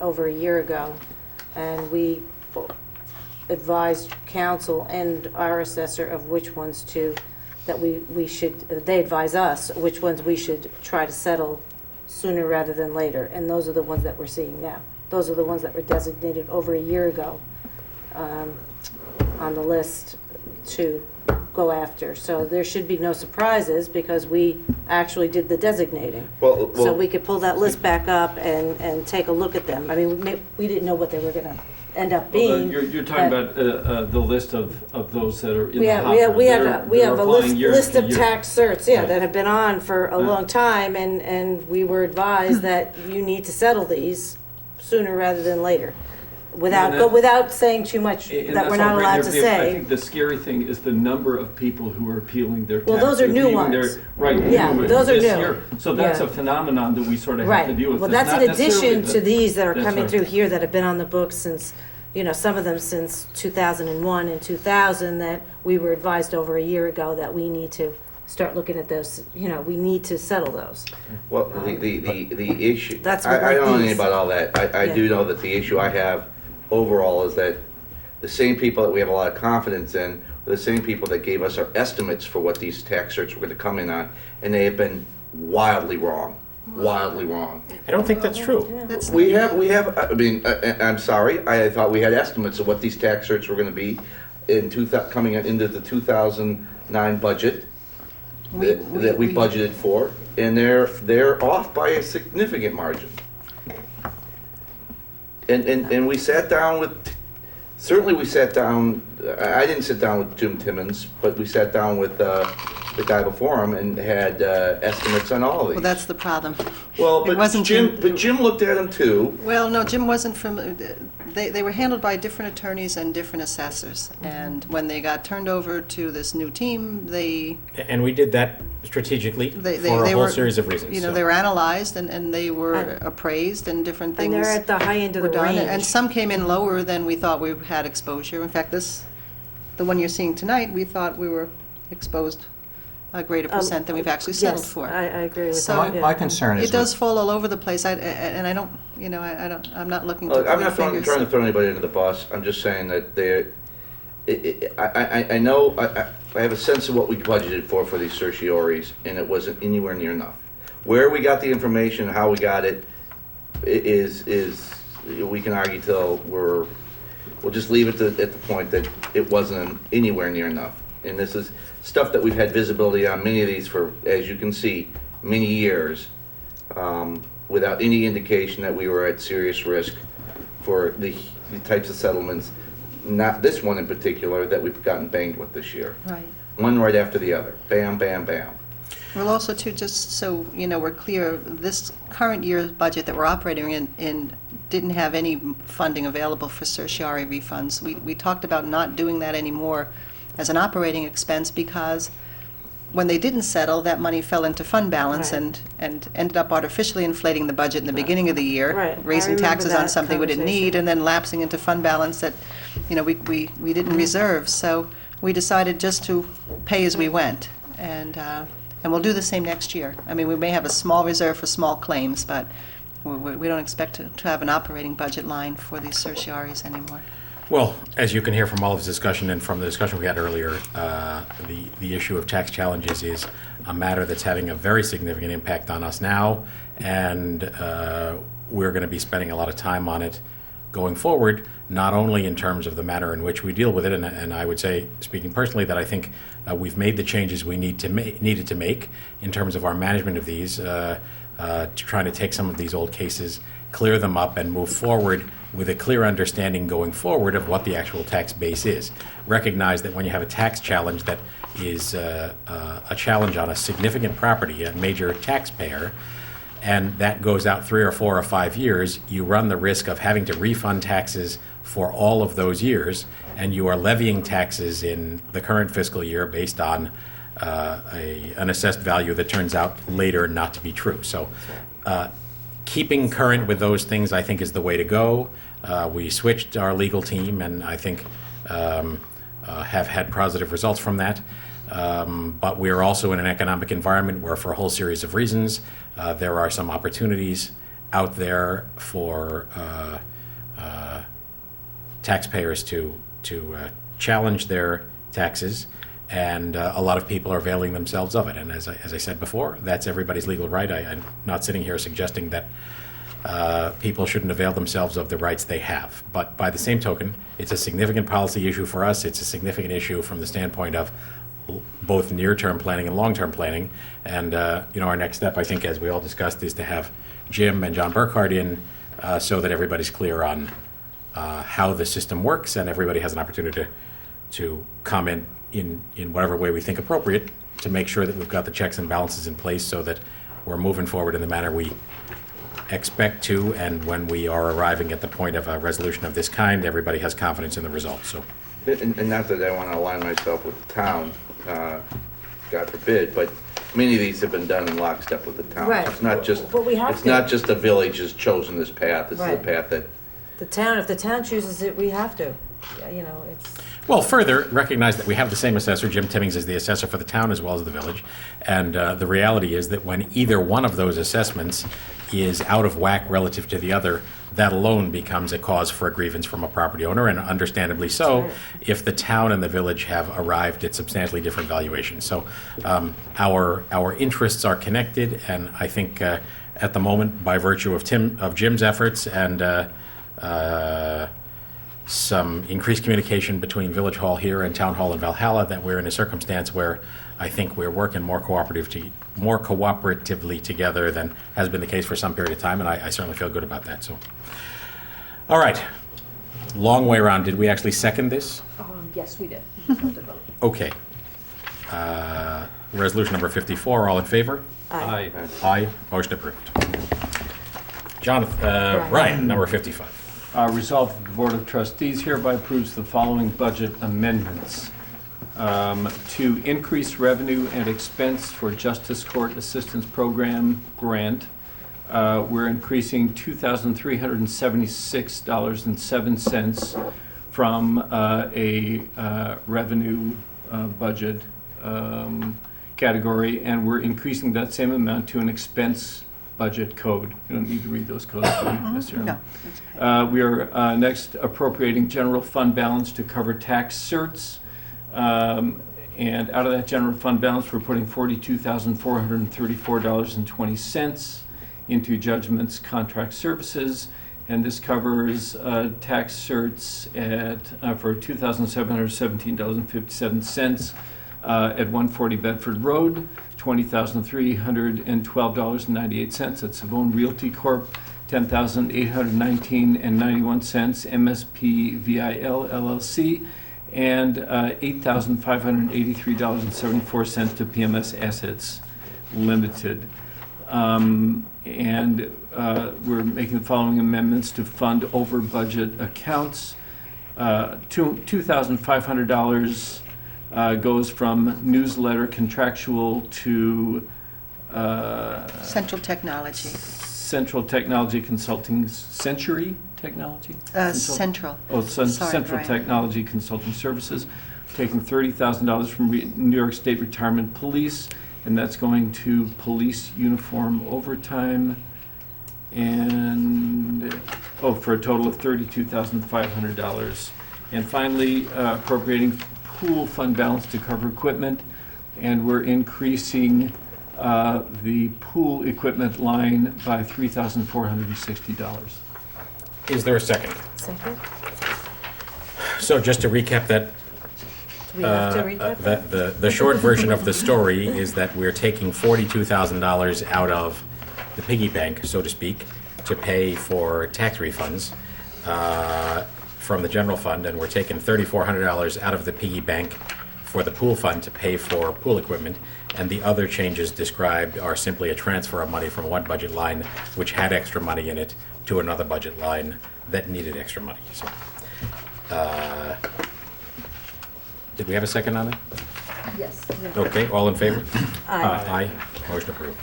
over a year ago, and we advised council and our assessor of which ones they advise us which ones we should try to settle sooner rather than later, and those are the ones that we're seeing now. Those are the ones that were designated over a year ago on the list to go after. So there should be no surprises because we actually did the designating. So we could pull that list back up and take a look at them. I mean, we didn't know what they were going to end up being. You're talking about the list of those that are in We the have, hopper. we have a applying year list to of year. tax certs, yeah, Right. that have been on for a long time, and we were advised that you need to settle these sooner rather than later, without saying too much And that that's we're not all great. allowed to I say. think the scary thing is the number of people who are appealing their taxes. Well, those are new even ones. Right. Yeah, new ones those are this new. year. So that's Yeah. a phenomenon that we sort of have to Right, deal with. well, It's that's not in necessarily addition to these that are that's coming right. through here that have been on the books since, some of them since 2001 and 2000, that we were advised over a year ago that we need to start looking at those, we need to settle those. Well, the issue, That's what I don't know like anything these. about all that. I Yeah. do know that the issue I have overall is that the same people that we have a lot of confidence in are the same people that gave us our estimates for what these tax certs were going to come in on, and they have been wildly wrong. Wildly wrong. I don't think that's true. That's- We have, I mean, I'm sorry, I thought we had estimates of what these tax certs were going to be coming into the 2009 budget that we budgeted for, and they're off by a significant margin. And we sat down with, certainly we sat down, I didn't sit down with Jim Timmons, but we sat down with the guy before him and had estimates on all of Well, these. that's the problem. Well, It but wasn't Jim looked at them too. Well, no, Jim wasn't from, they were handled by different attorneys and different assessors. And when they got turned over to this new team, And we did that strategically they for a whole were, series of reasons. so. they were analyzed and they were And- appraised and different And things they're at the high end of were the done. range. And some came in lower than we thought we had exposure. In fact, the one you're seeing tonight, we thought we were exposed a greater percent than we've actually settled Yes, for. I agree with So- that. My yeah. concern is It does fall all over the place, and I don't, I'm not looking to Look, I'm point not trying fingers. to throw anybody under the bus. I'm just saying that I know, I have a sense of what we budgeted for these certioraries, and it wasn't anywhere near enough. Where we got the information, how we got it, is we can argue till we'll just leave it at the point that it wasn't anywhere near enough. And this is stuff that we've had visibility on many of these for, as you can see, many years, without any indication that we were at serious risk for the types of settlements, not this one in particular, that we've gotten banged with this year. Right. One right after the other. Bam, bam, bam. Well, also too, just so we're clear, this current year's budget that we're operating in didn't have any funding available for certiorari refunds. We talked about not doing that anymore as an operating expense because when they didn't settle, that money fell into fund balance Right. and ended up artificially inflating the budget in the beginning of the year, Right. I raising remember taxes on that something we didn't need, conversation. and then lapsing into fund balance that, we didn't reserve. So we decided just to pay as we went, and we'll do the same next year. I mean, we may have a small reserve for small claims, but we don't expect to have an operating budget line for these certioraries anymore. Well, as you can hear from all of this discussion and from the discussion we had earlier, the issue of tax challenges is a matter that's having a very significant impact on us now, and we're going to be spending a lot of time on it going forward, not only in terms of the manner in which we deal with it, and I would say, speaking personally, that I think we've made the changes we needed to make in terms of our management of these, trying to take some of these old cases, clear them up, and move forward with a clear understanding going forward of what the actual tax base is. Recognize that when you have a tax challenge that is a challenge on a significant property, a major taxpayer, and that goes out 3 or 4 or 5 years, you run the risk of having to refund taxes for all of those years, and you are levying taxes in the current fiscal year based on an assessed value that turns out later not to be true. So keeping current with those things, I think, is the way to go. We switched our legal team, and I think have had positive results from that. But we are also in an economic environment where, for a whole series of reasons, there are some opportunities out there for taxpayers to challenge their taxes, and a lot of people are availing themselves of it. And as I said before, that's everybody's legal right. I'm not sitting here suggesting that people shouldn't avail themselves of the rights they have. But by the same token, it's a significant policy issue for us. It's a significant issue from the standpoint of both near-term planning and long-term planning. And our next step, I think, as we all discussed, is to have Jim and John Burkhardt in so that everybody's clear on how the system works, and everybody has an opportunity to comment in whatever way we think appropriate to make sure that we've got the checks and balances in place so that we're moving forward in the manner we expect to, and when we are arriving at the point of a resolution of this kind, everybody has confidence in the result. So, And not that I want to align myself with the town, God forbid, but many of these have been done in lockstep with the town. Right. It's not just, But we have it's to. not just the village has chosen this path, this is the Right. path that, If the town chooses it, we have to. It's. well, further, recognize that we have the same assessor. Jim Timmings is the assessor for the town as well as the village. And the reality is that when either one of those assessments is out of whack relative to the other, that alone becomes a cause for a grievance from a property owner, and understandably so, Right. if the town and the village have arrived at substantially different valuations. So our interests are connected, and I think at the moment, by virtue of Jim's efforts and some increased communication between Village Hall here and Town Hall in Valhalla, that we're in a circumstance where I think we're working more cooperatively together than has been the case for some period of time, and I certainly feel good about that. So, all right, long way around. Did we actually second this? Yes, we did. We just have to vote. Okay. Resolution number 54. All in favor? Aye. Aye. Motion approved. Jonathan, Brian, number 55. Resolved that the Board of Trustees hereby approves the following budget amendments. To increase revenue and expense for Justice Court Assistance Program grant, we're increasing $2,376.07 from a revenue budget category, and we're increasing that same amount to an expense budget code. You don't need to read those codes necessarily. No, that's okay. We are next appropriating general fund balance to cover tax certs. And out of that general fund balance, we're putting $42,434.20 into judgments, contract services, and this covers tax certs for $2,717.57 at 140 Bedford Road, $20,312.98 at Savone Realty Corp., $10,819.91 MSP VIL LLC, and $8,583.74 to PMS Assets Limited. And we're making the following amendments to fund over budget accounts. $2,500 goes from newsletter contractual to Central Technology, Central Technology Consulting, Century Technology? Central. Oh, Sorry, Central Brian. Technology Consulting Services, taking $30,000 from New York State Retirement Police, and that's going to police uniform overtime, and, for a total of $32,500. And finally, appropriating pool fund balance to cover equipment, and we're increasing the pool equipment line by $3,460. Is there a second? Second? So just to recap that, Do we have to recap that? the short version of the story is that we're taking $42,000 out of the piggy bank, so to speak, to pay for tax refunds from the general fund, and we're taking $3,400 out of the piggy bank for the pool fund to pay for pool equipment, and the other changes described are simply a transfer of money from one budget line which had extra money in it to another budget line that needed extra money. So, did we have a second on it? Yes. Okay, all in favor? Aye. Aye. Motion approved.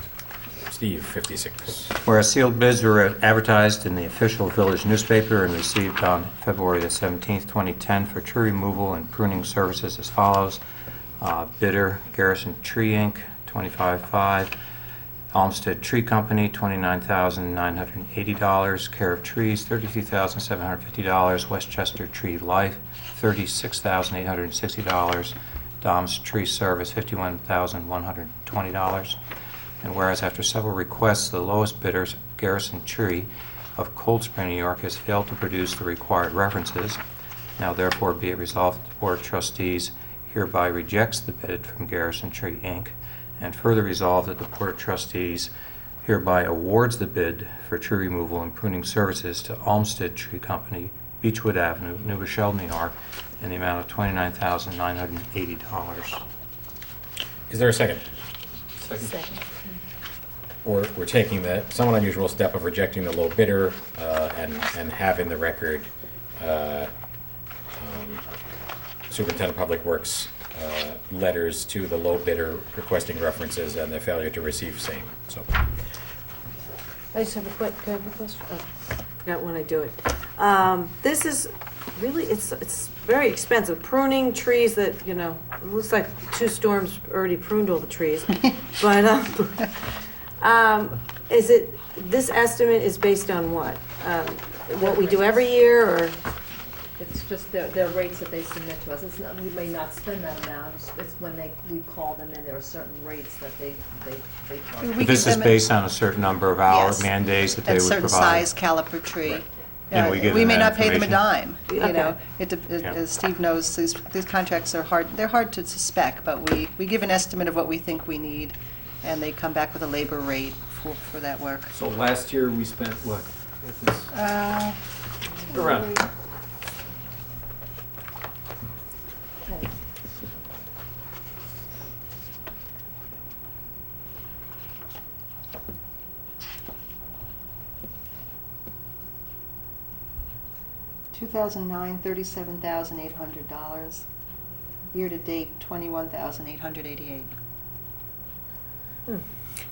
Steve, 56. Whereas sealed bids were advertised in the official village newspaper and received on February the 17th, 2010 for tree removal and pruning services as follows. Bidder, Garrison Tree Inc., $25,500. Olmsted Tree Company, $29,980. Care of Trees, $32,750. Westchester Tree Life, $36,860. Dom's Tree Service, $51,120. And whereas after several requests, the lowest bidder, Garrison Tree of Cold Spring, New York, has failed to produce the required references, now therefore be it resolved that the Board of Trustees hereby rejects the bid from Garrison Tree, Inc., and further resolved that the Board of Trustees hereby awards the bid for tree removal and pruning services to Olmsted Tree Company, Beechwood Avenue, New Rochelle, New York, in the amount of $29,980. Is there a second? Second. We're taking the somewhat unusual step of rejecting the low bidder and have in the record Superintendent of Public Works letters to the low bidder requesting references and the failure to receive same. So, I just have a quick, can I have a question? Oh, I forgot when I do it. This is really, it's very expensive. Pruning trees that, it looks like 2 storms already pruned all the trees. But this estimate is based on what? What we do every year, or? It's just their rates that they submit to us. It's not, we may not spend that amount. It's when we call them in, there are certain rates that they charge. We This give is them based on a certain number of hour Yes. man days that they and would certain provide. size caliper tree. Right. And we give We them may that not pay them a information. dime, Okay. As Steve knows, these contracts are hard, they're hard to spec, but we give an estimate of what we think we need, and they come back with a labor rate for that work. So last year, we spent what? Around. $2009, $37,800. Year-to-date, $21,888.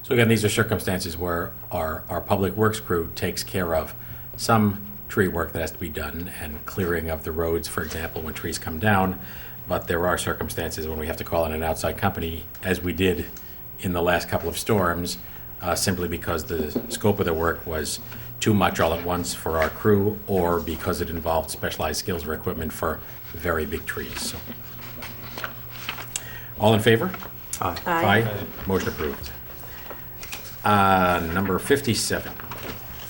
So again, these are circumstances where our Public Works crew takes care of some tree work that has to be done and clearing of the roads, for example, when trees come down. But there are circumstances when we have to call in an outside company, as we did in the last couple of storms, simply because the scope of the work was too much all at once for our crew, or because it involved specialized skills or equipment for very big trees. So, all in favor? Aye. Aye. Motion approved. Number 57.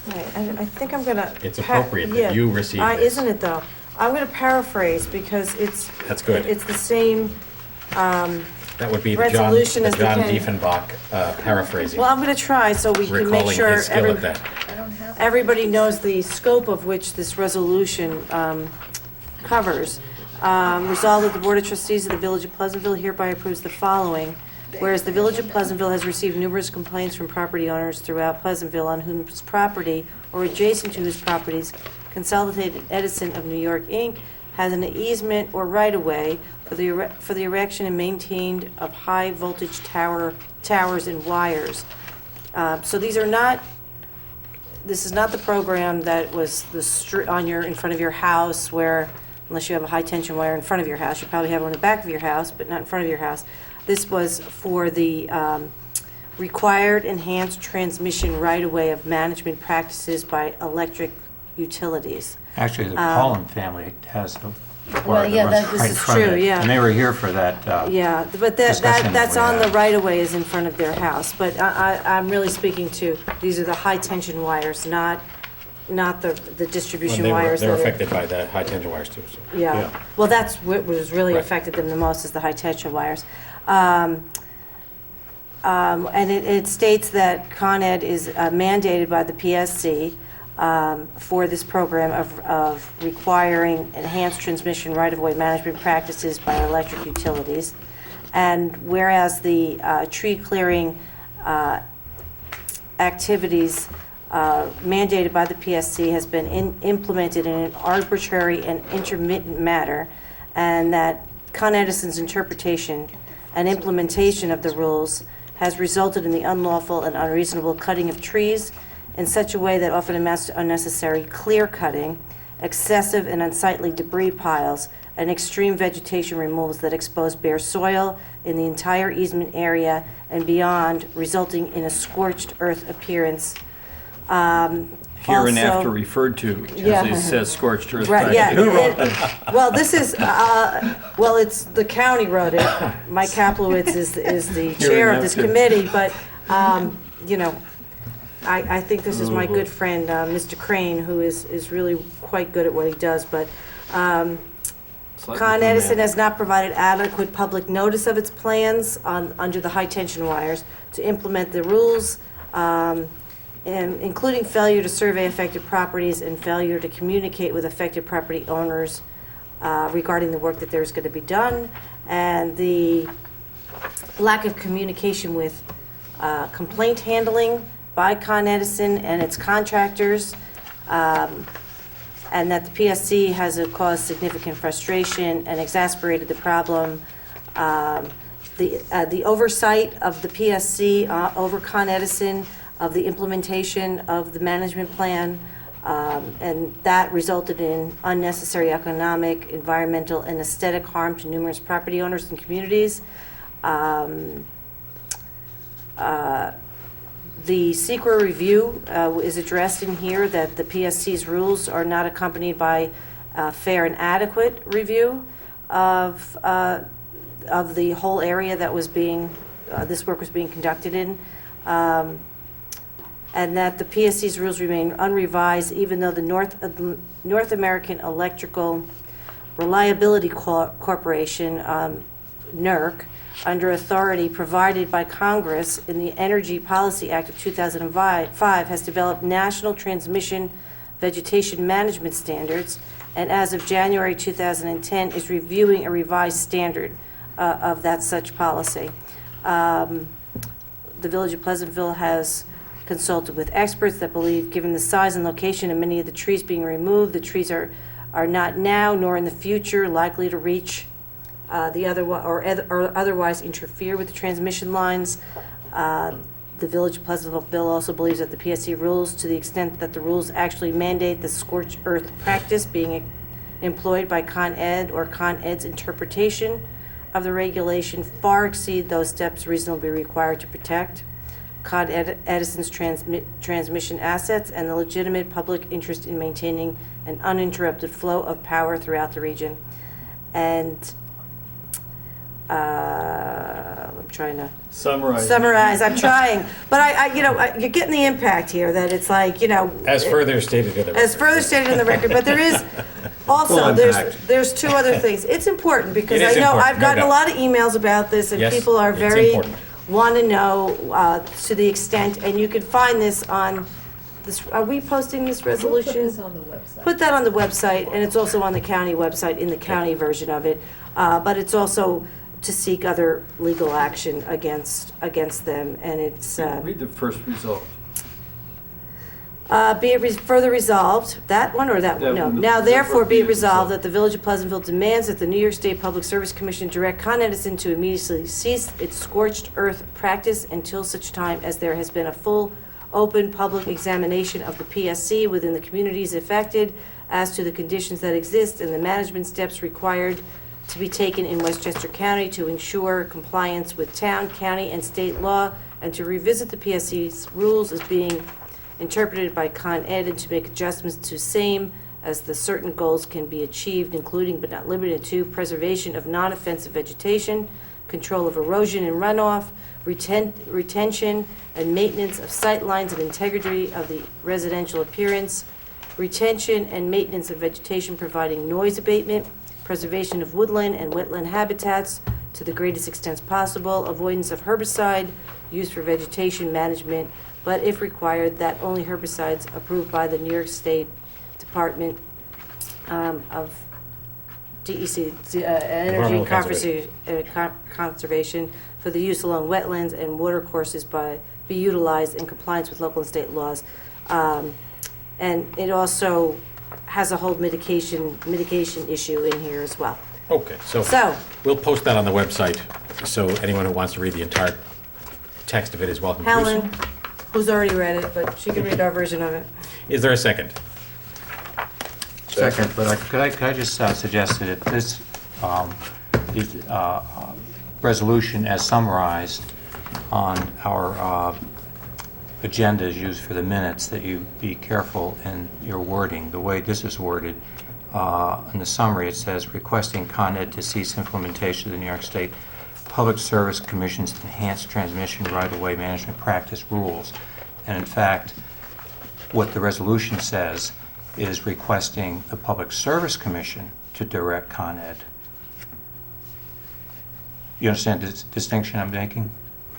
Right, I think I'm gonna. It's appropriate that you receive this. Isn't it, though? I'm gonna paraphrase, because it's. That's good. It's the same, That would be the John Resolution as the county. Diefenbach paraphrasing. well, I'm gonna try, so we can make Recalling sure his skill at that. I don't have. everybody knows the scope of which this resolution covers. Resolved that the Board of Trustees of the Village of Pleasantville hereby approves the following. Whereas the Village of Pleasantville has received numerous complaints from property owners throughout Pleasantville on whose property or adjacent to whose properties Consolidated Edison of New York, Inc. has an easement or right-of-way for the erection and maintained of high-voltage towers and wires. So these are not, this is not the program that was in front of your house where, unless you have a high-tension wire in front of your house, you probably have one in the back of your house, but not in front of your house. This was for the required enhanced transmission right-of-way of management practices by electric utilities. Actually, the Cullen family has a Well, part yeah, that runs this right is in front of true, it. yeah. And they were here for that. Yeah, but discussion that's that we on the had. right-of-way is in front of their house. But I'm really speaking to, these are the high-tension wires, not the distribution wires. They're that are- affected by the high tension wires too. So. Yeah, well, that's what was really Right. affected them the most, is the high-tension wires. And it states that Con-Ed is mandated by the PSC for this program of requiring enhanced transmission right-of-way management practices by electric utilities. And whereas the tree clearing activities mandated by the PSC has been implemented in an arbitrary and intermittent manner, and that Con-Edison's interpretation and implementation of the rules has resulted in the unlawful and unreasonable cutting of trees in such a way that often amounts to unnecessary clear cutting, excessive and unsightly debris piles, and extreme vegetation removals that expose bare soil in the entire easement area and beyond, resulting in a scorched earth appearance. Hereinafter Also- referred to, Yeah. as it says, scorched earth. Right, yeah. Who wrote Well, this is, well, it's, the county wrote it. Mike Kaplowitz is the chair of this committee, but, you know, I think this is my good friend, Mr. Crane, who is really quite good at what he does, but Con-Edison has not provided adequate public notice of its plans under the high-tension wires to implement the rules, including failure to survey affected properties and failure to communicate with affected property owners regarding the work that there's going to be done, and the lack of communication with complaint handling by Con-Edison and its contractors, and that the PSC has caused significant frustration and exacerbated the problem. The oversight of the PSC over Con-Edison of the implementation of the management plan, and that resulted in unnecessary economic, environmental, and aesthetic harm to numerous property owners and communities. The SEQR review is addressed in here, that the PSC's rules are not accompanied by fair and adequate review of the whole area that was being, this work was being conducted in. And that the PSC's rules remain unrevised, even though the North American Electrical Reliability Corporation, NERC, under authority provided by Congress in the Energy Policy Act of 2005, has developed national transmission vegetation management standards, and as of January 2010 is reviewing a revised standard of that such policy. The Village of Pleasantville has consulted with experts that believe, given the size and location of many of the trees being removed, the trees are not now nor in the future likely to reach or otherwise interfere with the transmission lines. The Village of Pleasantville also believes that the PSC rules, to the extent that the rules actually mandate the scorched earth practice being employed by Con-Ed or Con-Ed's interpretation of the regulation, far exceed those steps reasonably required to protect Con-Edison's transmission assets and the legitimate public interest in maintaining an uninterrupted flow of power throughout the region. And I'm trying to summarize. I'm trying, but you're getting the impact here. That it's like, As further stated in the record. as further stated in the record. But there is also there's two other things. It's important because It is I know important, I've no gotten a doubt. lot of emails about this, and Yes, people are it's very important. want to know to the extent, and you can find this on this. Are we posting this We'll put resolution? this on the website. Put that on the website, and it's also on the county website in the county version of it. But it's also to seek other legal action against them, and it's Read the first result. be it further resolved, that one or that one? That No. one. Now therefore be it resolved Resolved. that the Village of Pleasantville demands that the New York State Public Service Commission direct Con-Edison to immediately cease its scorched earth practice until such time as there has been a full, open public examination of the PSC within the communities affected as to the conditions that exist and the management steps required to be taken in Westchester County to ensure compliance with town, county, and state law, and to revisit the PSC's rules as being interpreted by Con-Ed and to make adjustments to same as the certain goals can be achieved, including but not limited to preservation of non-offensive vegetation, control of erosion and runoff, retention and maintenance of sight lines and integrity of the residential appearance, retention and maintenance of vegetation providing noise abatement, preservation of woodland and wetland habitats to the greatest extent possible, avoidance of herbicide used for vegetation management, but if required, that only herbicides approved by the New York State Department of DEC, Energy and Conservation, for the use along wetlands and water courses be utilized in compliance with local and state laws. And it also has a whole mitigation issue in here as well. Okay, so So- we'll post that on the website, so anyone who wants to read the entire text of it is welcome to do so. Helen, who's already read it, but she can read our version of it. Is there a second? Second, but could I just suggest that if this resolution as summarized on our agenda is used for the minutes, that you be careful in your wording. The way this is worded, in the summary, it says, requesting Con-Ed to cease implementation of the New York State Public Service Commission's enhanced transmission right-of-way management practice rules. And in fact, what the resolution says is requesting the Public Service Commission to direct Con-Ed. You understand the distinction I'm making?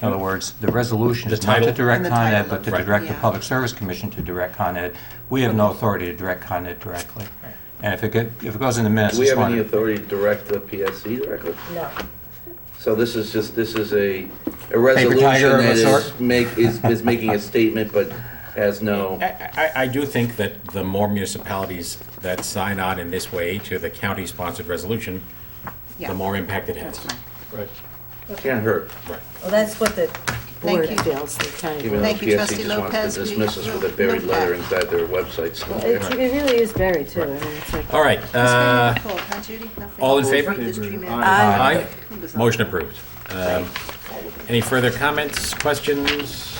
In other words, the resolution The is not to title? direct And the Con-Ed, title but of to it. direct the Yeah. Public Service Commission to direct Con-Ed. We have no authority to direct Con-Ed directly. And if it goes in the minutes, Do we just have any wanted- authority to direct the PSC directly? No. So this is a tiger resolution of a that sort? is making a statement, but has no, I do think that the more municipalities that sign on in this way to the county-sponsored resolution, Yeah. the more impact it has. That's fine. Right. can't hurt. Right. Well, that's what the board you. feels, the county Even board. though Thank you, PSC Trustee just wants Lopez. to We dismiss us with a will buried note letter that. inside their website somewhere. It really is buried too, I mean, it's like. All right, Nothing, huh, Judy? Nothing. all in favor? History man. Aye. Who was on Motion that? approved. Any further comments, questions?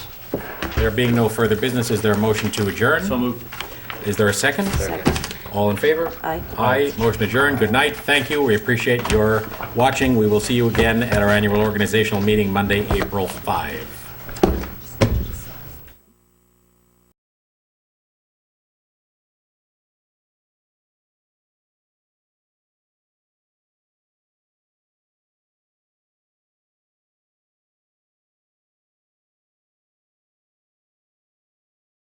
There being no further business, is there a motion to adjourn? So moved. Is there a second? Second. All in favor? Aye. Aye. Motion adjourned. Good night. Thank you. We appreciate your watching. We will see you again at our annual organizational meeting Monday, April 5.